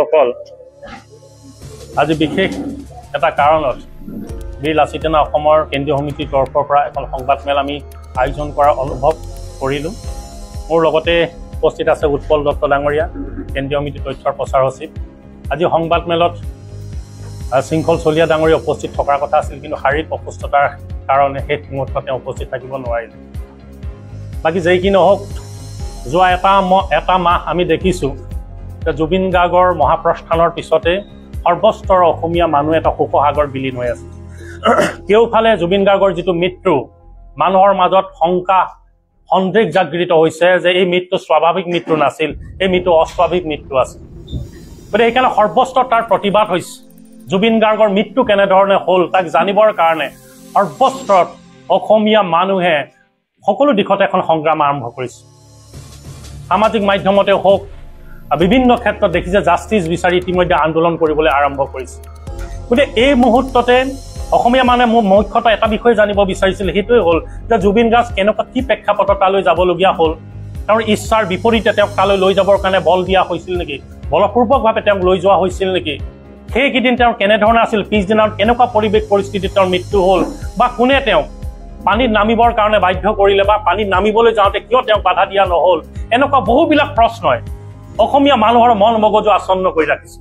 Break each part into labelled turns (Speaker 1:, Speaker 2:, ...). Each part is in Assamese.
Speaker 1: বন্ধুসকল, আজি বিশেষ এটা কাৰণত বীৰ লাচিত সেনা অসমৰ কেন্দ্ৰীয় সমিতিৰ তৰফৰ পৰা এখন সংবাদমেল আমি আয়োজন কৰাৰ অনুভৱ কৰিলোঁ। মোৰ লগতে উপস্থিত আছে উৎপল দত্ত ডাঙৰীয়া, কেন্দ্ৰীয় সমিতিৰ তথ্যৰ প্ৰচাৰ সচিব। আজি সংবাদমেলত শৃংখল চলিয়া ডাঙৰীয়া উপস্থিত থকাৰ কথা আছিল, কিন্তু শাৰীৰিক অসুস্থতাৰ কাৰণে শেষ মুহূৰ্তত তেওঁ উপস্থিত থাকিব নোৱাৰিলে। বাকী যেই কি নহওক, যোৱা এটা মাহ আমি দেখিছোঁ যে জুবিন গাৰ্গৰ মহাপ্ৰস্থানৰ পিছতে সৰ্বস্তৰ অসমীয়া মানুহ এটা শোকসাগৰ বিলীন হৈ আছে। কেওফালে জুবিন গাৰ্গৰ যিটো মৃত্যু, মানুহৰ মাজত শংকা সন্দেহ জাগৃত হৈছে যে এই মৃত্যু স্বাভাৱিক মৃত্যু নাছিল, এই মৃত্যু অস্বাভাৱিক মৃত্যু আছিল। গতিকে সেইকাৰণে সৰ্বস্তৰ তাৰ প্ৰতিবাদ হৈছে। জুবিন গাৰ্গৰ মৃত্যু কেনেধৰণে হ'ল তাক জানিবৰ কাৰণে সৰ্বস্তৰত অসমীয়া মানুহে সকলো দিশতে এখন সংগ্ৰাম আৰম্ভ কৰিছে। সামাজিক মাধ্যমতে হওক, বিভিন্ন ক্ষেত্ৰত দেখিছে জাষ্টিছ বিচাৰি ইতিমধ্যে আন্দোলন কৰিবলৈ আৰম্ভ কৰিছে। গতিকে এই মুহূৰ্ততে অসমীয়া মানুহে মোৰ মুখ্যতঃ এটা বিষয় জানিব বিচাৰিছিল, সেইটোৱে হ'ল যে জুবিন গাৰ্গ কেনেকুৱা কি প্ৰেক্ষাপটত তালৈ যাবলগীয়া হ'ল, তেওঁৰ ইচ্ছাৰ বিপৰীতে তেওঁক তালৈ লৈ যাবৰ কাৰণে বল দিয়া হৈছিল নেকি, বলপূৰ্বকভাৱে তেওঁক লৈ যোৱা হৈছিল নেকি, সেইকেইদিন তেওঁৰ কেনেধৰণে আছিল, পিছদিনা কেনেকুৱা পৰিৱেশ পৰিস্থিতিত তেওঁৰ মৃত্যু হ'ল, বা কোনে তেওঁক পানীত নামিবৰ কাৰণে বাধ্য কৰিলে, বা পানীত নামিবলৈ যাওঁতে কিয় তেওঁক বাধা দিয়া নহ'ল, এনেকুৱা বহুবিলাক প্ৰশ্নই অসমীয়া মানুহৰ মন মগজু আচ্ছন্ন কৰি ৰাখিছে।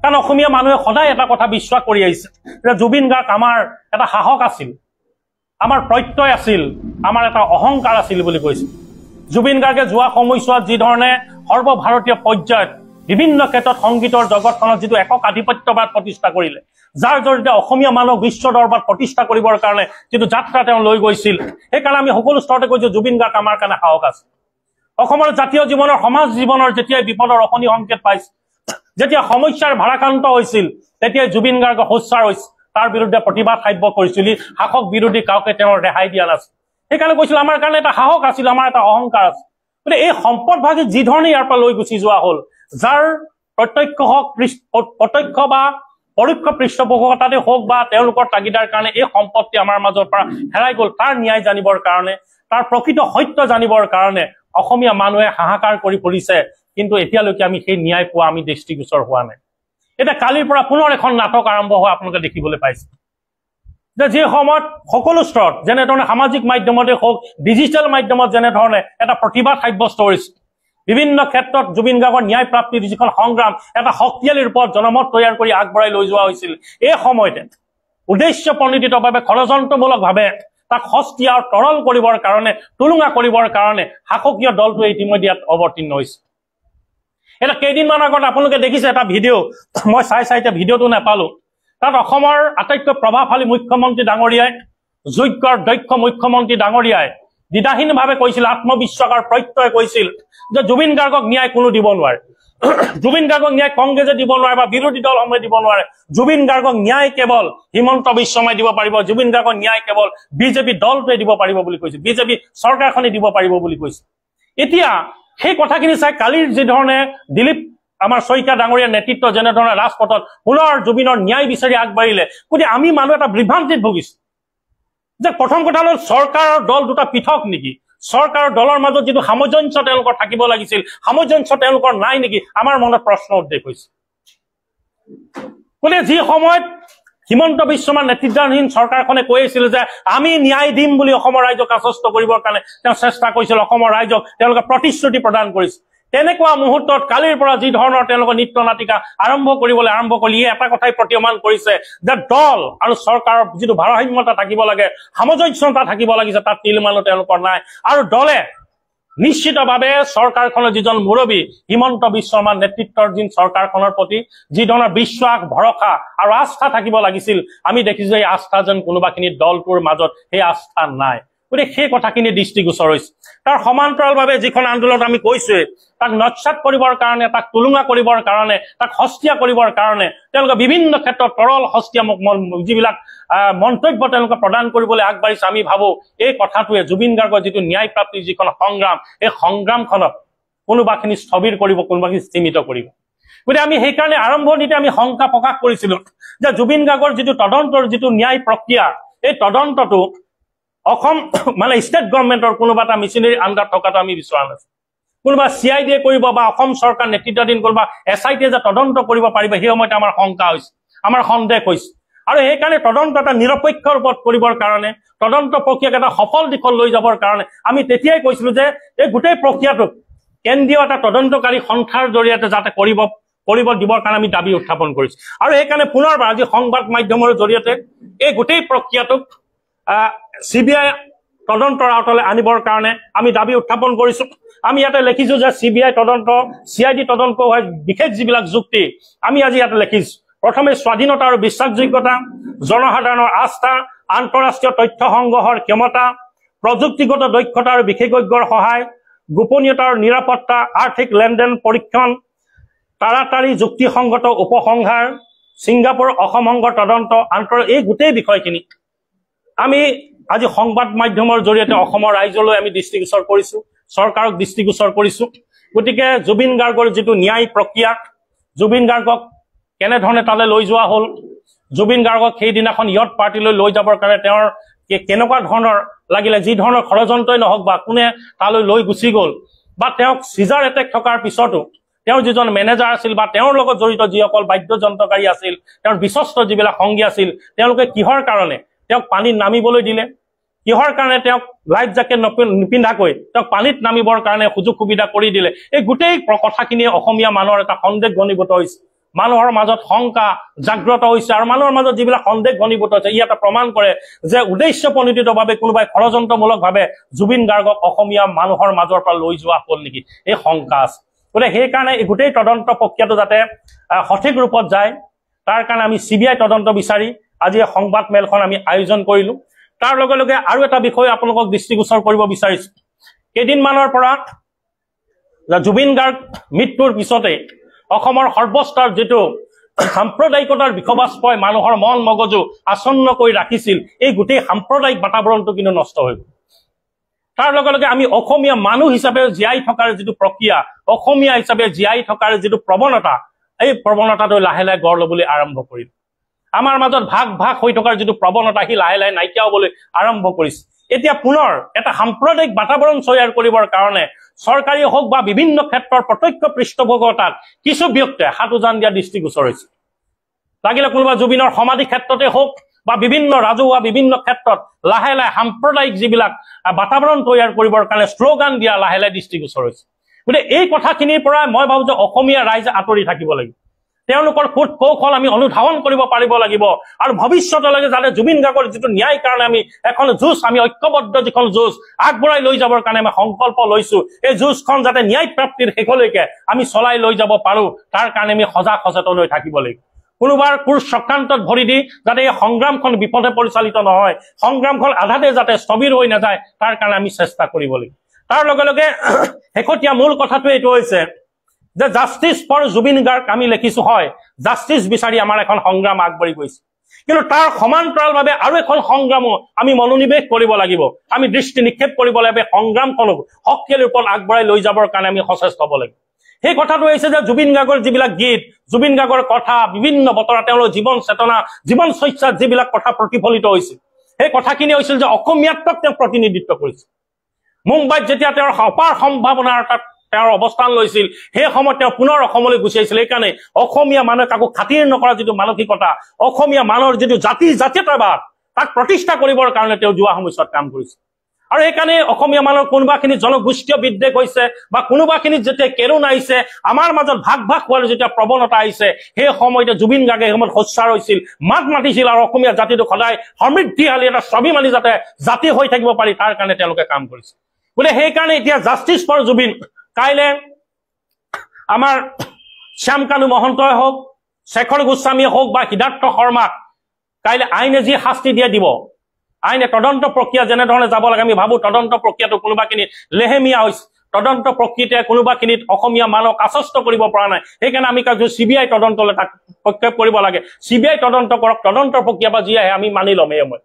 Speaker 1: কাৰণ অসমীয়া মানুহে সদায় এটা কথা বিশ্বাস কৰি আহিছে যে জুবিন গাৰ্গ আমাৰ এটা সাহস আছিল, আমাৰ প্ৰত্যয় আছিল, আমাৰ এটা অহংকাৰ আছিল বুলি কৈছে। জুবিন গাৰ্গে যোৱা সময়ছোৱাত যিধৰণে সৰ্বভাৰতীয় পৰ্যায়ত বিভিন্ন ক্ষেত্ৰত সংগীতৰ জগতখনত যিটো একক আধিপত্যবাদ প্ৰতিষ্ঠা কৰিলে, যাৰ জৰিয়তে অসমীয়া মানুহক বিশ্ব দৰবাৰত প্ৰতিষ্ঠা কৰিবৰ কাৰণে যিটো যাত্ৰা তেওঁ লৈ গৈছিল, সেইকাৰণে আমি সকলো স্তৰতে কৈছোঁ জুবিন গাৰ্গ আমাৰ কাৰণে সাহস আছে। অসমৰ জাতীয় জীৱনৰ সমাজ জীৱনৰ যেতিয়াই বিপদৰ অশনি সংকেত পাইছে, যেতিয়া সমস্যাৰ ভাৰাক্ৰান্ত হৈছিল, তেতিয়াই জুবিন গাৰ্গ সোচ্চাৰ হৈছিল, তাৰ বিৰুদ্ধে প্ৰতিবাদ সাব্য কৰিছিল। শাসক বিৰোধী কাউকে তেওঁৰ ৰেহাই দিয়া নাছিল। সেইকাৰণে কৈছিল আমাৰ কাৰণে এটা সাহস আছিল, আমাৰ এটা অহংকাৰ আছিল। গতিকে এই সম্পদভাগী যিধৰণে ইয়াৰ পৰা লৈ গুচি যোৱা হ'ল, যাৰ প্ৰত্যক্ষ বা পৰোক্ষ পৃষ্ঠপোষকতাতে হওক বা তেওঁলোকৰ তাগিদাৰ কাৰণে এই সম্পত্তি আমাৰ মাজৰ পৰা হেৰাই গ'ল, তাৰ ন্যায় জানিবৰ কাৰণে, তাৰ প্ৰকৃত সত্য জানিবৰ কাৰণে অসমীয়া মানুহে হাহাকাৰ কৰি পৰিছে। কিন্তু এতিয়ালৈকে আমি সেই ন্যায় পোৱা আমি দৃষ্টিগোচৰ হোৱা নাই। এতিয়া কালিৰ পৰা পুনৰ এখন নাটক আৰম্ভ হোৱা আপোনালোকে দেখিবলৈ পাইছে, যে যি সময়ত সকলো স্তৰত যেনেধৰণে সামাজিক মাধ্যমতে হওক, ডিজিটেল মাধ্যমত যেনেধৰণে এটা প্ৰতিবাদ সাব্যস্ত কৰিছে, বিভিন্ন ক্ষেত্ৰত জুবিন গাৰ্গৰ ন্যায় প্ৰাপ্তিৰ যিখন সংগ্ৰাম এটা শক্তিশালী ৰূপত জনমত তৈয়াৰ কৰি আগবঢ়াই লৈ যোৱা হৈছিল, এই সময়তে উদ্দেশ্য প্ৰণোদিতভাৱে ষড়যন্ত্ৰমূলকভাৱে তাক সস্তীয়া আৰু তৰল কৰিবৰ কাৰণে, টুলুঙা কৰিবৰ কাৰণে শাসকীয় দলটোৱে ইতিমধ্যে ইয়াত অৱতীৰ্ণ হৈছে। এটা কেইদিনমান আগত আপোনালোকে দেখিছে এটা ভিডিঅ', মই চাই এতিয়া ভিডিঅ'টো নাপালো। তাত অসমৰ আটাইতকৈ প্ৰভাৱশালী মুখ্যমন্ত্ৰী ডাঙৰীয়াই, যোগ্য দক্ষ মুখ্যমন্ত্ৰী ডাঙৰীয়াই দ্বিধাহীনভাৱে কৈছিল, আত্মবিশ্বাসৰ প্ৰত্যয় কৈছিল যে জুবিন গাৰ্গক ন্যায় কোনো দিব নোৱাৰে, জুবিন গাৰ্গক ন্যায় কংগ্ৰেছে দিব নোৱাৰে বা বিৰোধী দলসমূহে দিব নোৱাৰে, জুবিন গাৰ্গক ন্যায় কেৱল হিমন্ত বিশ্ব শৰ্মাই দিব পাৰিব, জুবিন গাৰ্গক ন্যায় কেৱল বিজেপি দলটোৱে দিব পাৰিব বুলি কৈছিল, বিজেপি চৰকাৰখনে দিব পাৰিব বুলি কৈছিল। এতিয়া সেই কথাখিনি চাই কালিৰ যিধৰণে দিলীপ আমাৰ শইকীয়া ডাঙৰীয়াৰ নেতৃত্ব যেনেধৰণে ৰাজপথত পুনৰ জুবিনৰ ন্যায় বিচাৰি আগবাঢ়িলে, গতিকে আমি মানুহ এটা বিভ্ৰান্তিত ভুগিছো যে প্ৰথম কথা হ'ল চৰকাৰৰ দল দুটা পৃথক নেকি, চৰকাৰৰ দলৰ মাজত যিটো সামঞ্জস্য তেওঁলোকৰ থাকিব লাগিছিল, সামঞ্জস্য তেওঁলোকৰ নাই নেকি, আমাৰ মনত প্ৰশ্ন উদ্বেগ হৈছে। গতিকে যি সময়ত হিমন্ত বিশ্ব শৰ্মাৰ নেতৃত্বাধীন চৰকাৰখনে কৈ আছিল যে আমি ন্যায় দিম বুলি অসমৰ ৰাইজক আশ্বস্ত কৰিবৰ কাৰণে তেওঁ চেষ্টা কৰিছিল, অসমৰ ৰাইজক তেওঁলোকে প্ৰতিশ্ৰুতি প্ৰদান কৰিছিল, তেনেকুৱা মুহূৰ্তত কালিৰ পৰা যি ধৰণৰ তেওঁলোকৰ নৃত্য নাটিকা আৰম্ভ কৰি এটা কথাই প্ৰতীয়মান কৰিছে যে দল আৰু চৰকাৰৰ যিটো ভাৰসাম্যতা থাকিব লাগে, সামঞ্জস্যতা থাকিব লাগিছে, তাত তিলমানো তেওঁলোকৰ নাই। আৰু দলে নিশ্চিতভাৱে চৰকাৰখনৰ যিজন মুৰব্বী হিমন্ত বিশ্ব শৰ্মাৰ নেতৃত্বৰ যি চৰকাৰখনৰ প্ৰতি যি ধৰণৰ বিশ্বাস, ভৰসা আৰু আস্থা থাকিব লাগিছিল, আমি দেখিছো এই আস্থা যেন কোনোবাখিনি দলটোৰ মাজত সেই আস্থা নাই। গতিকে সেই কথাখিনি দৃষ্টিগোচৰ হৈছে। তাৰ সমান্তৰালভাৱে যিখন আন্দোলন আমি কৈছোৱে, তাক নস্যাৎ কৰিবৰ কাৰণে, তাক টুলুঙা কৰিবৰ কাৰণে, তাক সস্তীয়া কৰিবৰ কাৰণে তেওঁলোকে বিভিন্ন ক্ষেত্ৰত তৰল সস্তীয়া যিবিলাক মন্তব্য তেওঁলোকে প্ৰদান কৰিবলৈ আগবাঢ়িছে। আমি ভাবো এই কথাটোৱে জুবিন গাৰ্গৰ যিটো ন্যায় প্ৰাপ্তিৰ যিখন সংগ্ৰাম, এই সংগ্ৰামখনক কোনোবাখিনি স্থবিৰ কৰিব, কোনোবাখিনি স্তীমিত কৰিব। গতিকে আমি সেইকাৰণে আৰম্ভণিতে আমি শংকা প্ৰকাশ কৰিছিলো যে জুবিন গাৰ্গৰ যিটো তদন্তৰ যিটো ন্যায় প্ৰক্ৰিয়া, এই তদন্তটো অসম মানে ষ্টেট গভৰ্ণমেণ্টৰ কোনোবা এটা মেচিনাৰী আণ্ডাৰ থকাটো আমি বিচৰা নাছিল। কোনোবা CID কৰিব বা অসম চৰকাৰ নেতৃত্বাধীন কোনোবা SIT যে তদন্ত কৰিব পাৰিব সেই সময়তে আমাৰ শংকা হৈছে, আমাৰ সন্দেহ হৈছে। আৰু সেইকাৰণে তদন্ত এটা নিৰপেক্ষ ৰূপত কৰিবৰ কাৰণে, তদন্ত প্ৰক্ৰিয়াক এটা সফল দিশত লৈ যাবৰ কাৰণে আমি তেতিয়াই কৈছিলো যে এই গোটেই প্ৰক্ৰিয়াটোক কেন্দ্ৰীয় এটা তদন্তকাৰী সংস্থাৰ জৰিয়তে যাতে কৰিব দিবৰ কাৰণে আমি দাবী উত্থাপন কৰিছো। আৰু সেইকাৰণে পুনৰবাৰ আজি সংবাদ মাধ্যমৰ জৰিয়তে এই গোটেই প্ৰক্ৰিয়াটোক CBI তদন্তৰ আওতালৈ আনিবৰ কাৰণে আমি দাবী উত্থাপন কৰিছো। আমি ইয়াতে লিখিছো যে CBI তদন্ত, CID তদন্ত হয় বিশেষ যিবিলাক যুক্তি আমি আজি ইয়াতে লিখিছো। প্ৰথমে স্বাধীনতা আৰু বিশ্বাসযোগ্যতা, জনসাধাৰণৰ আস্থা, আন্তঃৰাষ্ট্ৰীয় তথ্য সংগ্ৰহৰ ক্ষমতা, প্ৰযুক্তিগত দক্ষতা আৰু বিশেষজ্ঞৰ সহায়, গোপনীয়তা আৰু নিৰাপত্তা, আৰ্থিক লেনদেন পৰীক্ষণ, তাড়াতাড়ি যুক্তিসংগত উপসংহাৰ, ছিংগাপুৰ অসম সংঘৰ তদন্ত, এই গোটেই বিষয়খিনি আমি আজি সংবাদ মাধ্যমৰ জৰিয়তে অসমৰ ৰাইজলৈ আমি দৃষ্টিগোচৰ কৰিছো, চৰকাৰক দৃষ্টিগোচৰ কৰিছো। গতিকে জুবিন গাৰ্গৰ যিটো ন্যায় প্ৰক্ৰিয়া, জুবিন গাৰ্গক কেনেধৰণে তালৈ লৈ যোৱা হ'ল, জুবিন গাৰ্গক সেইদিনাখন ইয়ত পাৰ্টিলৈ লৈ যাবৰ কাৰণে তেওঁৰ কেনেকুৱা ধৰণৰ লাগিলে, যি ধৰণৰ ষড়যন্ত্ৰই নহওক বা কোনে তালৈ লৈ গুচি গ'ল, বা তেওঁক চিজাৰ এটেক থকাৰ পিছতো তেওঁৰ যিজন মেনেজাৰ আছিল বা তেওঁৰ লগত জড়িত যিসকল বাদ্যযন্ত্ৰকাৰী আছিল, তেওঁৰ বিশ্বস্ত যিবিলাক সংগী আছিল, তেওঁলোকে কিহৰ কাৰণে তেওঁক পানীত নামিবলৈ দিলে, কিহৰ কাৰণে তেওঁক লাইফ জেকেট নিপিন্ধাকৈ তেওঁক পানীত নামিবৰ কাৰণে সুযোগ সুবিধা কৰি দিলে। এই গোটেই কথাখিনিয়ে অসমীয়া মানুহৰ এটা সন্দেহ ঘনীভূত হৈছে, মানুহৰ মাজত শংকা জাগ্ৰত হৈছে। আৰু মানুহৰ মাজত যিবিলাক সন্দেহ ঘনীভূত হৈছে ই এটা প্ৰমাণ কৰে যে উদ্দেশ্যপ্ৰণোদিতভাৱে কোনোবাই ষড়যন্ত্ৰমূলকভাৱে জুবিন গাৰ্গক অসমীয়া মানুহৰ মাজৰ পৰা লৈ যোৱা হ'ল নেকি, এই শংকা আছে। গতিকে সেইকাৰণে এই গোটেই তদন্ত প্ৰক্ৰিয়াটো যাতে সঠিক ৰূপত যায় তাৰ কাৰণে আমি CBI তদন্ত বিচাৰি আজি সংবাদ মেলখন আমি আয়োজন কৰিলো। তাৰ লগে লগে আৰু এটা বিষয় আপোনালোকক দৃষ্টিগোচৰ কৰিব বিচাৰিছো। কেইদিনমানৰ পৰা জুবিন গাৰ্গ মৃত্যুৰ পিছতে অসমৰ সৰ্বস্তৰ যিটো সাম্প্ৰদায়িকতাৰ বিষবাস্পই মানুহৰ মন মগজু আচ্ছন্ন কৰি ৰাখিছিল, এই গোটেই সাম্প্ৰদায়িক বাতাবৰণটো কিন্তু নষ্ট হৈ গ'ল। তাৰ লগে লগে আমি অসমীয়া মানুহ হিচাপে জীয়াই থকাৰ যিটো প্ৰক্ৰিয়া, অসমীয়া হিচাপে জীয়াই থকাৰ যিটো প্ৰৱণতা, এই প্ৰৱণতাটো লাহে লাহে গঢ় ল'বলৈ আৰম্ভ কৰিল। আমাৰ মাজত ভাগ ভাগ হৈ থকাৰ যিটো প্ৰৱণতা সি লাহে লাহে নাইকিয়া হ'বলৈ আৰম্ভ কৰিছে। এতিয়া পুনৰ এটা সাম্প্ৰদায়িক বাতাবৰণ তৈয়াৰ কৰিবৰ কাৰণে চৰকাৰী হওক বা বিভিন্ন ক্ষেত্ৰৰ প্ৰত্যক্ষ পৃষ্ঠপোষকতাত কিছু ব্যক্তিয়ে হাত উজান দিয়া দৃষ্টিগোচৰ হৈছে। লাগিলে কোনোবা জুবিনৰ সমাধি ক্ষেত্ৰতে হওক বা বিভিন্ন ৰাজহুৱা বিভিন্ন ক্ষেত্ৰত লাহে লাহে সাম্প্ৰদায়িক যিবিলাক বাতাবৰণ তৈয়াৰ কৰিবৰ কাৰণে শ্লোগান দিয়া লাহে লাহে দৃষ্টিগোচৰ হৈছে। গতিকে এই কথাখিনিৰ পৰা মই ভাবো যে অসমীয়া ৰাইজে আঁতৰি থাকিব লাগিব, তেওঁলোকৰ কূট কৌশল আমি অনুধাৱন কৰিব পাৰিব লাগিব। আৰু ভৱিষ্যতলৈকে যাতে জুবিন গাৰ্গৰ যিটো ন্যায় কাৰণে আমি এখন যুঁজ, আমি ঐক্যবদ্ধ যিখন যুঁজ আগবঢ়াই লৈ যাবৰ কাৰণে আমি সংকল্প লৈছো, এই যুঁজখন যাতে ন্যায় প্ৰাপ্তিৰ শেষলৈকে আমি চলাই লৈ যাব পাৰো তাৰ কাৰণে আমি সজাগ সচেতন হৈ থাকিব লাগিব। কোনোবাৰ কোৰ চক্ৰান্তত ভৰি দি যাতে এই সংগ্ৰামখন বিপথে পৰিচালিত নহয়, সংগ্ৰামখন আধাতে যাতে স্থবিৰ হৈ নাযায় তাৰ কাৰণে আমি চেষ্টা কৰিব লাগিব। তাৰ লগে লগে শেহতীয়া মূল কথাটো এইটো হৈছে যে জাষ্টিছ ফৰ জুবিন গাৰ্গ আমি লিখিছো, হয় জাষ্টিছ বিচাৰি আমাৰ এখন সংগ্ৰাম আগবাঢ়ি গৈছে, কিন্তু তাৰ সমান্তৰালভাৱে আৰু এখন সংগ্ৰামো আমি মনোনিৱেশ কৰিব লাগিব, আমি দৃষ্টি নিক্ষেপ কৰিব লাগিব। সংগ্ৰামখনক শক্তিশালী ৰূপত আগবঢ়াই লৈ যাবৰ কাৰণে আমি সচেষ্ট হ'ব লাগিব। সেই কথাটো হৈছে যে জুবিন গাৰ্গৰ যিবিলাক গীত, জুবিন গাৰ্গৰ কথা, বিভিন্ন বতৰা তেওঁলোকৰ জীৱন চেতনা, জীৱন চৰ্চাত যিবিলাক কথা প্ৰতিফলিত হৈছিল, সেই কথাখিনি হৈছিল যে অসমীয়াত্বক তেওঁ প্ৰতিনিধিত্ব কৰিছিল। মুম্বাইত যেতিয়া তেওঁৰ অপাৰ সম্ভাৱনাৰ তাত তেওঁৰ অৱস্থান লৈছিল, সেই সময়ত তেওঁ পুনৰ অসমলৈ গুচি আহিছিল। সেইকাৰণে অসমীয়া মানুহে কাকো খাতিৰ নকৰা যিটো মানসিকতা, অসমীয়া মানুহৰ যিটো জাতীয়তাবাদ তাক প্ৰতিষ্ঠা কৰিবৰ কাৰণে তেওঁ যোৱা সময়ছোৱাত কাম কৰিছিল। আৰু সেইকাৰণে অসমীয়া মানুহৰ কোনোবাখিনি জনগোষ্ঠীয় বিদ্বেষ হৈছে বা কোনোবাখিনিত যেতিয়া কেৰুণ আহিছে, আমাৰ মাজত ভাগ ভাগ হোৱাৰ যেতিয়া প্ৰৱণতা আহিছে, সেই সময়তে জুবিন গাৰ্গে সেই সময়ত সোচ্চাৰ হৈছিল, মাত মাতিছিল আৰু অসমীয়া জাতিটো সদায় সমৃদ্ধিশালী এটা স্বাভিমানী যাতে জাতি হৈ থাকিব পাৰি তাৰ কাৰণে তেওঁলোকে কাম কৰিছিল। গতিকে সেইকাৰণে এতিয়া জাষ্টিছ ফৰ জুবিন, কাইলে আমাৰ শ্যামকানু মহন্তই হওক, শেখৰ গোস্বামীয়ে হওক বা সিদ্ধাৰ্থ শৰ্মাক কাইলে আইনে যি শাস্তি দিয়ে দিব, আইনে তদন্ত প্ৰক্ৰিয়া যেনেধৰণে যাব লাগে, আমি ভাবো তদন্ত প্ৰক্ৰিয়াটো কোনোবাখিনিত লেহেমীয়া হৈছে, তদন্ত প্ৰক্ৰিয়াতে কোনোবাখিনিত অসমীয়া মানুহক আশ্বস্ত কৰিব পৰা নাই। সেইকাৰণে আমি কাকো CBI তদন্তলৈ তাক প্ৰক্ষেপ কৰিব লাগে। CBI তদন্ত কৰক, তদন্ত প্ৰক্ৰিয়া বা যি আহে আমি মানি ল'ম এই সময়।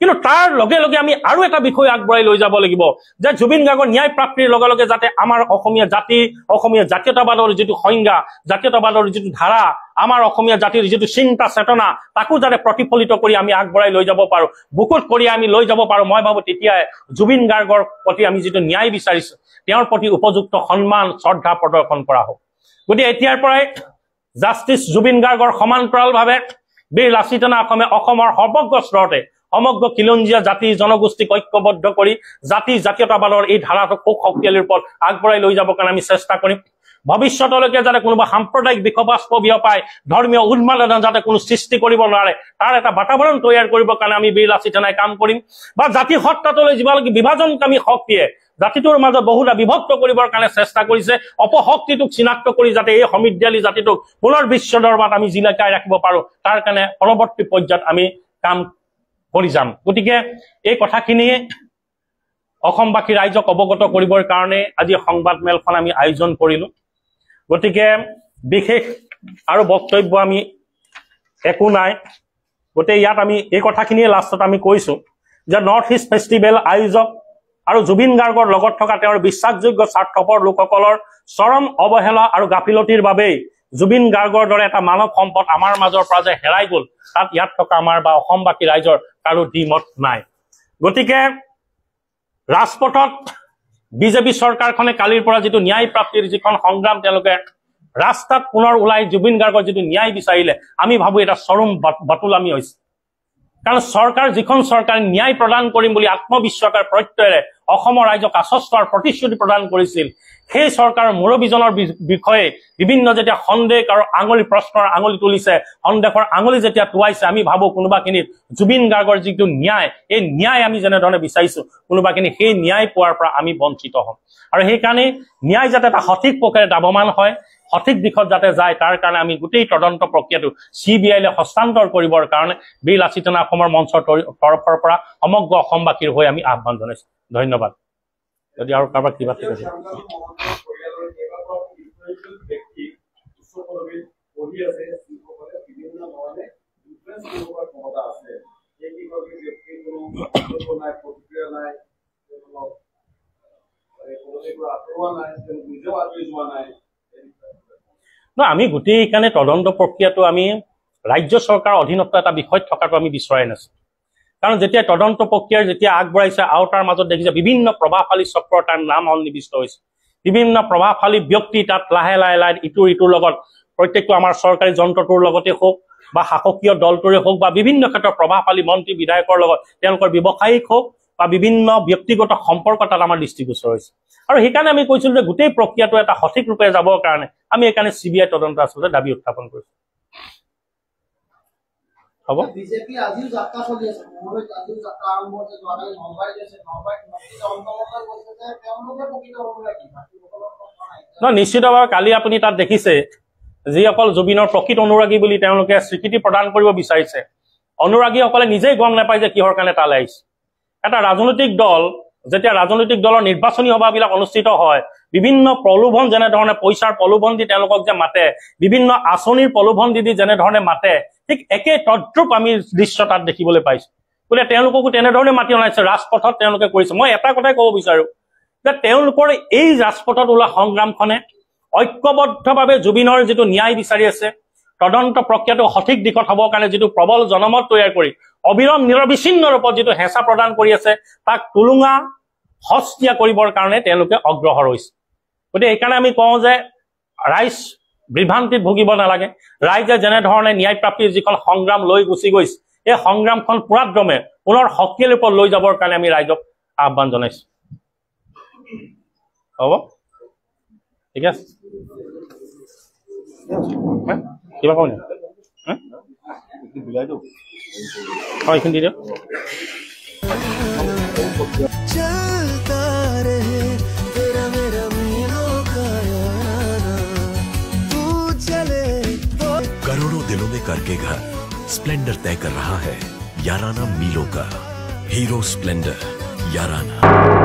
Speaker 1: কিন্তু তাৰ লগে লগে আমি আৰু এটা বিষয় আগবঢ়াই লৈ যাব লাগিব যে জুবিন গাৰ্গৰ ন্যায় প্ৰাপ্তিৰ লগে লগে যাতে আমাৰ অসমীয়া জাতি অসমীয়া জাতীয়তাবাদৰ যিটো সংজ্ঞা জাতীয়তাবাদৰ যিটো ধাৰা আমাৰ অসমীয়া জাতিৰ যিটো চিন্তা চেতনা তাকো যাতে প্ৰতিফলিত কৰি আমি আগবঢ়াই লৈ যাব পাৰো বুকুত কৰি আমি লৈ যাব পাৰো মই ভাবো তেতিয়াই জুবিন গাৰ্গৰ প্ৰতি আমি যিটো ন্যায় বিচাৰিছো তেওঁৰ প্ৰতি উপযুক্ত সন্মান শ্ৰদ্ধা প্ৰদৰ্শন কৰা হ'ব গতিকে এতিয়াৰ পৰাই জাষ্টিছ জুবিন গাৰ্গৰ সমান্তৰালভাৱে বীৰ লাচিত নাথ অসমৰ সৰ্বগ্ৰ স্তৰতে সমগ্ৰ খিলঞ্জীয়া জাতি জনগোষ্ঠীক ঐক্যবদ্ধ কৰি জাতীয়তাবাদৰ এই ধাৰাটোক খুব শক্তিশালীৰ ওপৰত আগবঢ়াই লৈ যাবৰ কাৰণে আমি চেষ্টা কৰিম ভৱিষ্যতলৈকে যাতে কোনোবা সাম্প্ৰদায়িক বিক্ষোভাস্প বিয়পাই ধৰ্মীয় উন্মাদনা যাতে কোনো সৃষ্টি কৰিব নোৱাৰে তাৰ এটা বাতাবৰণ তৈয়াৰ কৰিবৰ কাৰণে আমি বীৰ লাচিত নাথে কাম কৰিম বা জাতি সত্তাটোলৈ যিবিলাকে বিভাজনকামী শক্তিয়ে জাতিটোৰ মাজত বহুটা বিভক্ত কৰিবৰ কাৰণে চেষ্টা কৰিছে অপশক্তিটোক চিনাক্ত কৰি যাতে এই সমৃদ্ধিশালী জাতিটোক পুনৰ বিশ্ব দৰবাৰত আমি জিলিকাই ৰাখিব পাৰো তাৰ কাৰণে পৰৱৰ্তী পৰ্যায়ত আমি কাম কৰি যাম গতিকে এই কথাখিনি অসমবাসী ৰাইজক অৱগত কৰিবৰ কাৰণে আজি সংবাদমেলখন আমি আয়োজন কৰিলো গতিকে বিশেষ আৰু বক্তব্য আমি একো নাই গতিকে ইয়াত আমি এই কথাখিনিয়ে লাষ্টত আমি কৈছো যে নৰ্থ ইষ্ট ফেষ্টিভেল আয়োজক আৰু জুবিন গাৰ্গৰ লগত থকা তেওঁৰ বিশ্বাসযোগ্য স্বাৰ্থপৰ লোকসকলৰ চৰম অৱহেলা আৰু গাফিলতিৰ বাবেই জুবিন গাৰ্গৰ দৰে এটা মানৱ সম্পদ আমাৰ মাজৰ পৰা যে হেৰাই গ'ল তাত ইয়াত থকা আমাৰ বা অসমবাসী ৰাইজৰ কাৰো দ্বিমত নাই গতিকে ৰাজপথত বিজেপি চৰকাৰখনে কালিৰ পৰা যিটো ন্যায় প্ৰাপ্তিৰ যিখন সংগ্ৰাম তেওঁলোকে ৰাস্তাত পুনৰ ওলাই জুবিন গাৰ্গৰ যিটো ন্যায় বিচাৰিলে আমি ভাবো এটা চৰম বাতুলামি হৈছে কাৰণ চৰকাৰ যিখন চৰকাৰে ন্যায় প্ৰদান কৰিম বুলি আত্মবিশ্বাসৰ প্ৰত্যয়েৰে অসমৰ ৰাইজক আশ্বস্ত আৰু প্ৰতিশ্ৰুতি প্ৰদান কৰিছিল সেই চৰকাৰৰ মুৰব্বীজনৰ বিষয়ে বিভিন্ন যেতিয়া সন্দেহ আৰু আঙুলি প্ৰশ্নৰ আঙুলি তুলিছে সন্দেহৰ আঙুলি যেতিয়া টুৱাইছে আমি ভাবো কোনোবাখিনিত জুবিন গাৰ্গৰ যিটো ন্যায় এই ন্যায় আমি যেনেধৰণে বিচাৰিছো কোনোবাখিনি সেই ন্যায় পোৱাৰ পৰা আমি বঞ্চিত হ'ম আৰু সেইকাৰণে ন্যায় যাতে এটা সঠিক প্ৰকাৰে দাবমান হয় সঠিক দিশত যাতে যায় তাৰ কাৰণে আমি গোটেই তদন্ত প্ৰক্ৰিয়াটো CBI-লৈ হস্তান্তৰ কৰিবৰ কাৰণে বীৰ লাচিত নাথ অসমৰ মঞ্চৰ তৰফৰ পৰা সমগ্ৰ অসমবাসীৰ হৈ আমি আহ্বান জনাইছো ধন্যবাদ যদি আৰু কাৰোবাৰ কিবা ঠিক আছে আমি গোটেই কাৰণে তদন্ত প্ৰক্ৰিয়াটো আমি ৰাজ্য চৰকাৰৰ অধীনত এটা বিষয়ত থকাটো আমি বিচৰাই নাছো কাৰণ যেতিয়া তদন্ত প্ৰক্ৰিয়াৰ যেতিয়া আগবঢ়াইছে আৰু তাৰ মাজত দেখিছে বিভিন্ন প্ৰভাৱশালী চক্ৰৰ তাৰ নাম সন্নিৱিষ্ট হৈছে বিভিন্ন প্ৰভাৱশালী ব্যক্তি তাত লাহে লাহে লাহে ইটোৰ লগত প্ৰত্যেকটো আমাৰ চৰকাৰী যন্ত্ৰটোৰ লগতে হওক বা শাসকীয় দলটোৰে হওক বা বিভিন্ন ক্ষেত্ৰত প্ৰভাৱশালী মন্ত্ৰী বিধায়কৰ লগত তেওঁলোকৰ ব্যৱসায়িক হওক বা বিভিন্ন ব্যক্তিগত সম্পৰ্ক তাত আমাৰ দৃষ্টিগোচৰ হৈছে আৰু সেইকাৰণে আমি কৈছিলো যে গোটেই প্ৰক্ৰিয়াটো এটা সঠিক ৰূপে যাবৰ কাৰণে আমি এইকাৰণে CBI তদন্ত আচলতে দাবী উত্থাপন কৰিছো হ'ব বিজেপি আজিও যাত্ৰা চলি আছে আজিও যাত্ৰা আৰম্ভ হৈছে যোৱাকালি নলবাৰীত আছে নলবাৰীত তেওঁলোকে প্ৰকৃত হ'ব লাগে নিশ্চিতভাৱে কালি আপুনি তাত দেখিছে যিসকল জুবিনৰ প্ৰকৃত অনুৰাগী বুলি তেওঁলোকে স্বীকৃতি প্ৰদান কৰিব বিচাৰিছে অনুৰাগীসকলে নিজেই গম নাপায় যে কিহৰ কাৰণে তালৈ আহিছে এটা ৰাজনৈতিক দল যেতিয়া ৰাজনৈতিক দলৰ নিৰ্বাচনী সভাবিলাক অনুষ্ঠিত হয় বিভিন্ন প্ৰলোভন যেনেধৰণে পইচাৰ প্ৰলোভন দি তেওঁলোকক যে মাতে বিভিন্ন আঁচনিৰ প্ৰলোভন দি যেনেধৰণে মাতে ঠিক একে তদ্ৰুপ আমি দৃশ্য তাত দেখিবলৈ পাইছো বোলে তেওঁলোককো তেনেধৰণে মাতি অনাইছে ৰাজপথত তেওঁলোকে কৰিছে মই এটা কথাই ক'ব বিচাৰো যে তেওঁলোকৰ এই ৰাজপথত ওলোৱা সংগ্ৰামখনে ঐক্যবদ্ধভাৱে জুবিনৰ যিটো ন্যায় বিচাৰি আছে তদন্ত প্ৰক্ৰিয়াটো সঠিক দিশত হ'বৰ কাৰণে যিটো প্ৰবল জনমত তৈয়াৰ কৰি অবিৰম নিৰবিচ্ছিন্ন ৰূপত যিটো হেঁচা প্ৰদান কৰি আছে তাক তুলুঙা হস্তীয়া কৰিবৰ কাৰণে তেওঁলোকে অগ্ৰসৰ হৈছে গতিকে এইকাৰণে আমি কওঁ যে ৰাইজ বিভ্ৰান্তিত ভুগিব নালাগে ৰাইজে যেনেধৰণে ন্যায় প্ৰাপ্তিৰ যিখন সংগ্ৰাম লৈ গুচি গৈছে এই সংগ্ৰামখন পুৰাদ্ৰমে পুনৰ শক্তিশালী ৰূপত লৈ যাবৰ কাৰণে আমি ৰাইজক আহ্বান জনাইছো হ'ব ঠিক আছে কিবা কওঁ এইখিনি দি দিয়ক
Speaker 2: करोड़ों दिलों में करके घर स्प्लेंडर तय कर रहा है याराना मीलों का हीरो स्प्लेंडर याराना।